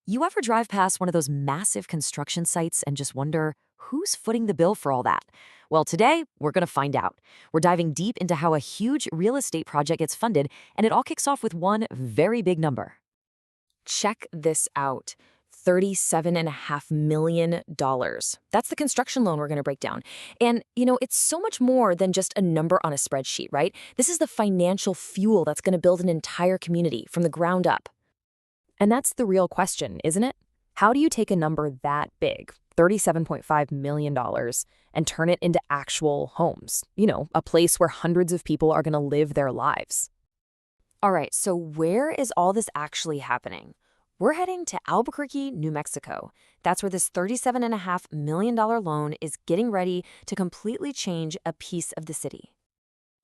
You ever drive past one of those massive construction sites and just wonder who's footing the bill for all that? Well, today we're going to find out. We're diving deep into how a huge real estate project gets funded, and it all kicks off with one very big number. Check this out. $37.5 million. That's the construction loan we're going to break down. And, it's so much more than just a number on a spreadsheet, right? This is the financial fuel that's going to build an entire community from the ground up. And that's the real question, isn't it? How do you take a number that big, $37.5 million, and turn it into actual homes? A place where hundreds of people are going to live their lives. All right, so where is all this actually happening? We're heading to Albuquerque, New Mexico. That's where this $37.5 million loan is getting ready to completely change a piece of the city.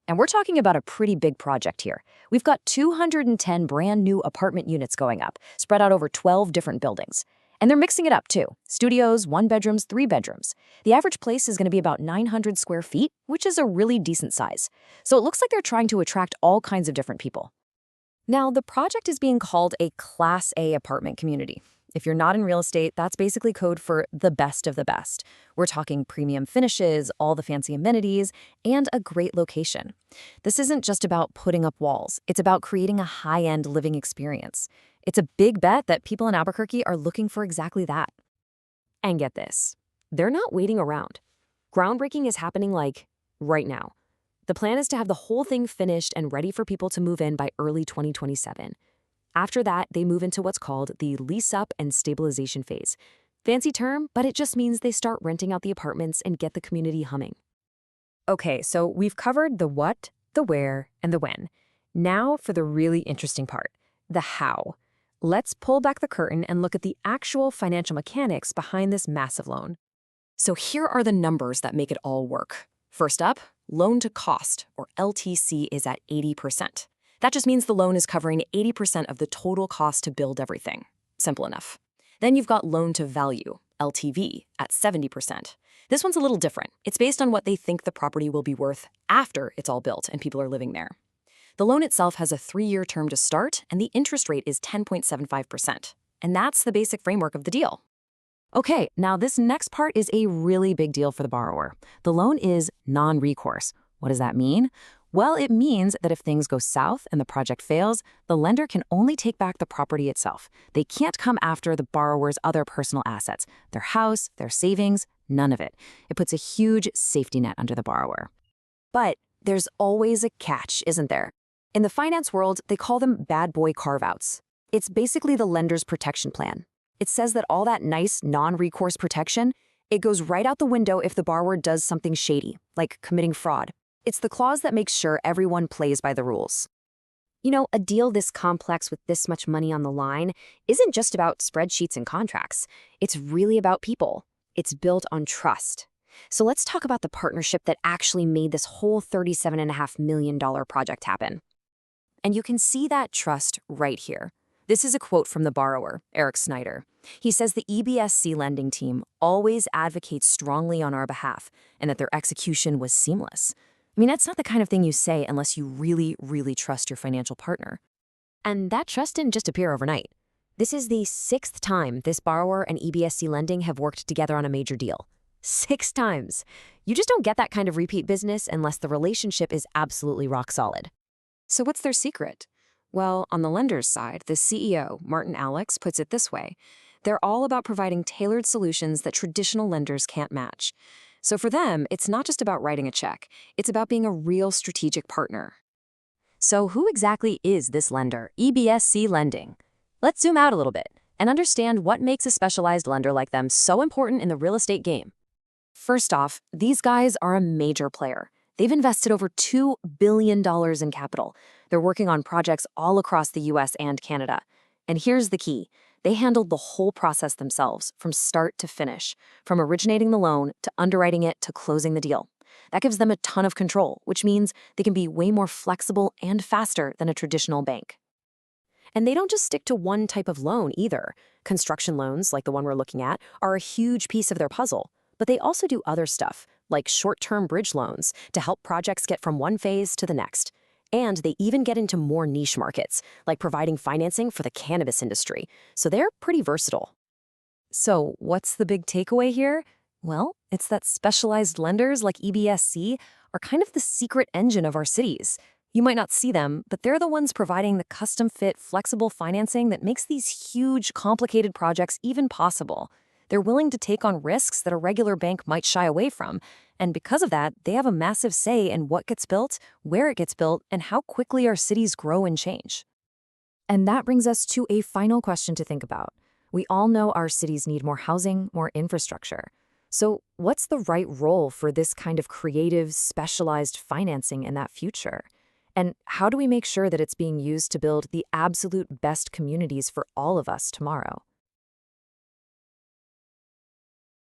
And we're talking about a pretty big project here. We've got 210 brand new apartment units going up, spread out over 12 different buildings. And they're mixing it up too. Studios, 1-bedrooms, 3-bedrooms. The average place is going to be about 900 square feet, which is a really decent size. So it looks like they're trying to attract all kinds of different people. Now, the project is being called a Class A apartment community. If you're not in real estate, that's basically code for the best of the best. We're talking premium finishes, all the fancy amenities, and a great location. This isn't just about putting up walls. It's about creating a high-end living experience. It's a big bet that people in Albuquerque are looking for exactly that. And get this, they're not waiting around. Groundbreaking is happening right now. The plan is to have the whole thing finished and ready for people to move in by early 2027. After that, they move into what's called the lease-up and stabilization phase. Fancy term, but it just means they start renting out the apartments and get the community humming. Okay, so we've covered the what, the where, and the when. Now for the really interesting part, the how. Let's pull back the curtain and look at the actual financial mechanics behind this massive loan. So here are the numbers that make it all work. First up, loan to cost, or LTC, is at 80%. That just means the loan is covering 80% of the total cost to build everything. Simple enough. Then you've got loan to value, LTV, at 70%. This one's a little different. It's based on what they think the property will be worth after it's all built and people are living there. The loan itself has a 3-year term to start, and the interest rate is 10.75%. And that's the basic framework of the deal. Okay, now this next part is a really big deal for the borrower. The loan is non-recourse. What does that mean? Well, it means that if things go south and the project fails, the lender can only take back the property itself. They can't come after the borrower's other personal assets, their house, their savings, none of it. It puts a huge safety net under the borrower. But there's always a catch, isn't there? In the finance world, they call them bad boy carve-outs. It's basically the lender's protection plan. It says that all that nice non-recourse protection, it goes right out the window if the borrower does something shady, like committing fraud. It's the clause that makes sure everyone plays by the rules. A deal this complex with this much money on the line isn't just about spreadsheets and contracts. It's really about people. It's built on trust. So let's talk about the partnership that actually made this whole $37.5 million project happen. And you can see that trust right here. This is a quote from the borrower, Eric Snyder. He says the EBSC lending team always advocates strongly on our behalf and that their execution was seamless. That's not the kind of thing you say unless you really, really trust your financial partner. And that trust didn't just appear overnight. This is the 6th time this borrower and EBSC lending have worked together on a major deal. 6 times. You just don't get that kind of repeat business unless the relationship is absolutely rock solid. So what's their secret? Well, on the lender's side, the CEO, Martin Alex, puts it this way. They're all about providing tailored solutions that traditional lenders can't match. So for them, it's not just about writing a check. It's about being a real strategic partner. So who exactly is this lender, EBSC Lending? Let's zoom out a little bit and understand what makes a specialized lender like them so important in the real estate game. First off, these guys are a major player. They've invested over $2 billion in capital. They're working on projects all across the US and Canada. And here's the key. They handled the whole process themselves, from start to finish, from originating the loan to underwriting it to closing the deal. That gives them a ton of control, which means they can be way more flexible and faster than a traditional bank. And they don't just stick to one type of loan either. Construction loans, like the one we're looking at, are a huge piece of their puzzle. But they also do other stuff, like short-term bridge loans, to help projects get from one phase to the next. And they even get into more niche markets, like providing financing for the cannabis industry. So they're pretty versatile. So, what's the big takeaway here? Well, it's that specialized lenders like EBSC are kind of the secret engine of our cities. You might not see them, but they're the ones providing the custom-fit, flexible financing that makes these huge, complicated projects even possible. They're willing to take on risks that a regular bank might shy away from, and because of that, they have a massive say in what gets built, where it gets built, and how quickly our cities grow and change. And that brings us to a final question to think about. We all know our cities need more housing, more infrastructure. So, what's the right role for this kind of creative, specialized financing in that future? And how do we make sure that it's being used to build the absolute best communities for all of us tomorrow?